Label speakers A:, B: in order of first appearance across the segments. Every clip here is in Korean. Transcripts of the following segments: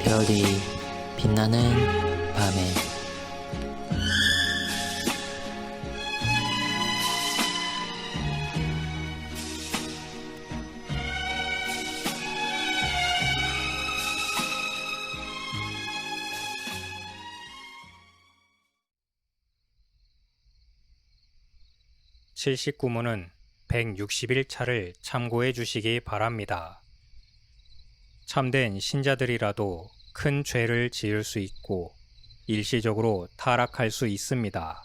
A: 별이 빛나는 밤에
B: 칠십구문은 160일차를 참고해 주시기 바랍니다. 참된 신자들이라도 큰 죄를 지을 수 있고 일시적으로 타락할 수 있습니다.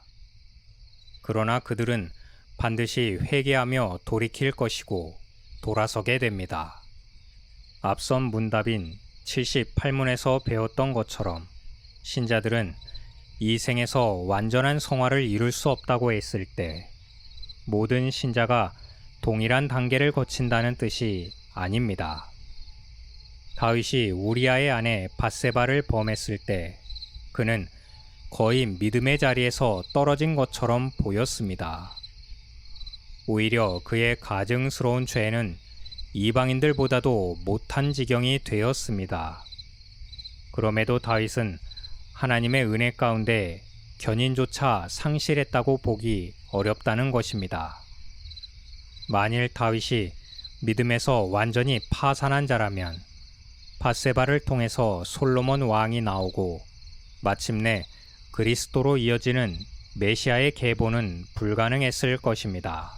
B: 그러나 그들은 반드시 회개하며 돌이킬 것이고 돌아서게 됩니다. 앞선 문답인 78문에서 배웠던 것처럼 신자들은 이 생에서 완전한 성화를 이룰 수 없다고 했을 때 모든 신자가 동일한 단계를 거친다는 뜻이 아닙니다. 다윗이 우리아의 아내 밧세바를 범했을 때 그는 거의 믿음의 자리에서 떨어진 것처럼 보였습니다. 오히려 그의 가증스러운 죄는 이방인들보다도 못한 지경이 되었습니다. 그럼에도 다윗은 하나님의 은혜 가운데 견인조차 상실했다고 보기 어렵다는 것입니다. 만일 다윗이 믿음에서 완전히 파산한 자라면 밧세바를 통해서 솔로몬 왕이 나오고 마침내 그리스도로 이어지는 메시아의 계보는 불가능했을 것입니다.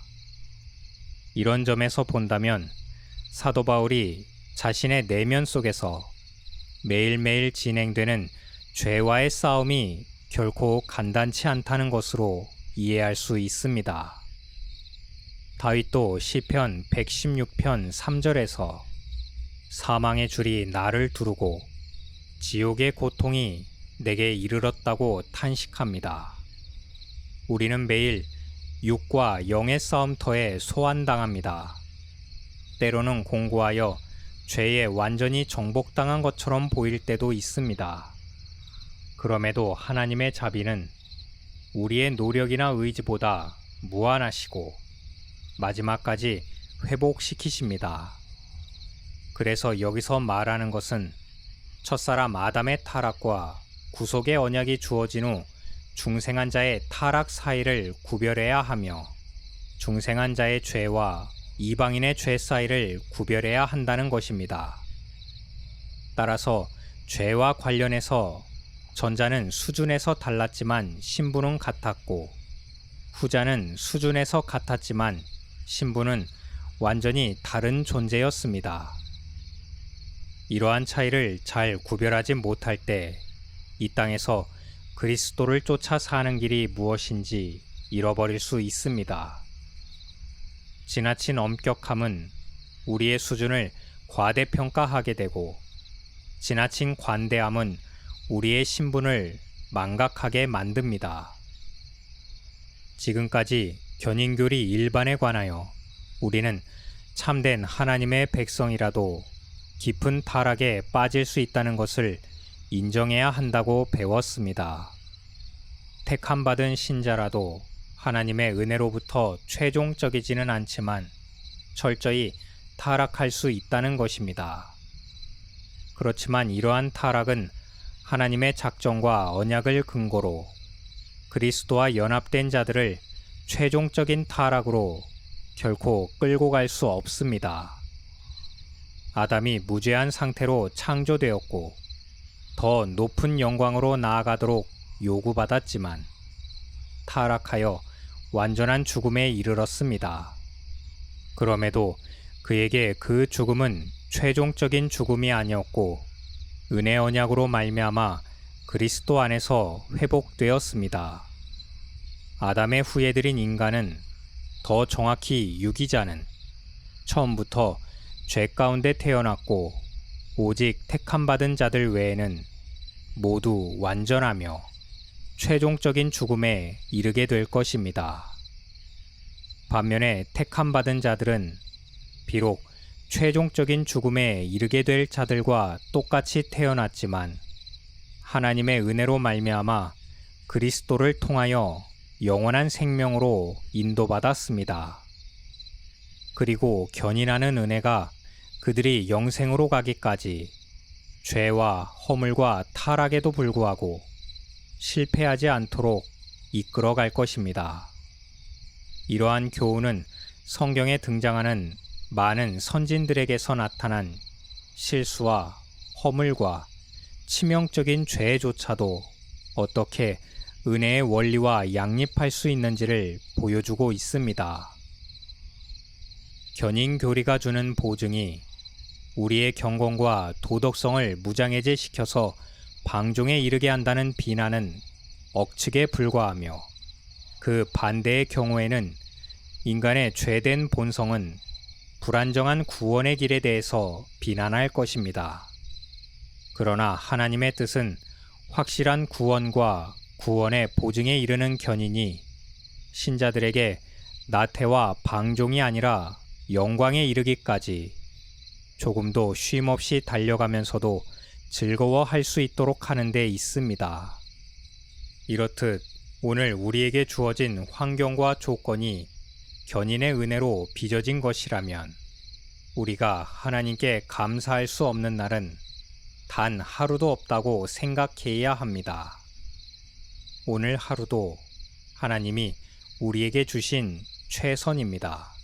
B: 이런 점에서 본다면 사도 바울이 자신의 내면 속에서 매일매일 진행되는 죄와의 싸움이 결코 간단치 않다는 것으로 이해할 수 있습니다. 다윗도 시편 116편 3절에서 사망의 줄이 나를 두르고 지옥의 고통이 내게 이르렀다고 탄식합니다. 우리는 매일 육과 영의 싸움터에 소환당합니다. 때로는 공고하여 죄에 완전히 정복당한 것처럼 보일 때도 있습니다. 그럼에도 하나님의 자비는 우리의 노력이나 의지보다 무한하시고 마지막까지 회복시키십니다. 그래서 여기서 말하는 것은 첫사람 아담의 타락과 구속의 언약이 주어진 후 중생한 자의 타락 사이를 구별해야 하며 중생한 자의 죄와 이방인의 죄 사이를 구별해야 한다는 것입니다. 따라서 죄와 관련해서 전자는 수준에서 달랐지만 신분은 같았고 후자는 수준에서 같았지만 신분은 완전히 다른 존재였습니다. 이러한 차이를 잘 구별하지 못할 때 이 땅에서 그리스도를 쫓아 사는 길이 무엇인지 잃어버릴 수 있습니다. 지나친 엄격함은 우리의 수준을 과대평가하게 되고 지나친 관대함은 우리의 신분을 망각하게 만듭니다. 지금까지 견인교리 일반에 관하여 우리는 참된 하나님의 백성이라도 깊은 타락에 빠질 수 있다는 것을 인정해야 한다고 배웠습니다. 택함받은 신자라도 하나님의 은혜로부터 최종적이지는 않지만 철저히 타락할 수 있다는 것입니다. 그렇지만 이러한 타락은 하나님의 작정과 언약을 근거로 그리스도와 연합된 자들을 최종적인 타락으로 결코 끌고 갈 수 없습니다. 아담이 무죄한 상태로 창조되었고 더 높은 영광으로 나아가도록 요구받았지만 타락하여 완전한 죽음에 이르렀습니다. 그럼에도 그에게 그 죽음은 최종적인 죽음이 아니었고 은혜 언약으로 말미암아 그리스도 안에서 회복되었습니다. 아담의 후예들인 인간은, 더 정확히 유기자는 처음부터 죄 가운데 태어났고 오직 택함받은 자들 외에는 모두 완전하며 최종적인 죽음에 이르게 될 것입니다. 반면에 택함받은 자들은 비록 최종적인 죽음에 이르게 될 자들과 똑같이 태어났지만 하나님의 은혜로 말미암아 그리스도를 통하여 영원한 생명으로 인도받았습니다. 그리고 견인하는 은혜가 그들이 영생으로 가기까지 죄와 허물과 타락에도 불구하고 실패하지 않도록 이끌어갈 것입니다. 이러한 교훈은 성경에 등장하는 많은 선진들에게서 나타난 실수와 허물과 치명적인 죄조차도 어떻게 은혜의 원리와 양립할 수 있는지를 보여주고 있습니다. 견인교리가 주는 보증이 우리의 경건과 도덕성을 무장해제시켜서 방종에 이르게 한다는 비난은 억측에 불과하며, 그 반대의 경우에는 인간의 죄된 본성은 불안정한 구원의 길에 대해서 비난할 것입니다. 그러나 하나님의 뜻은 확실한 구원과 구원의 보증에 이르는 견인이 신자들에게 나태와 방종이 아니라 영광에 이르기까지 조금도 쉼없이 달려가면서도 즐거워할 수 있도록 하는 데 있습니다. 이렇듯 오늘 우리에게 주어진 환경과 조건이 견인의 은혜로 빚어진 것이라면 우리가 하나님께 감사할 수 없는 날은 단 하루도 없다고 생각해야 합니다. 오늘 하루도 하나님이 우리에게 주신 최선입니다.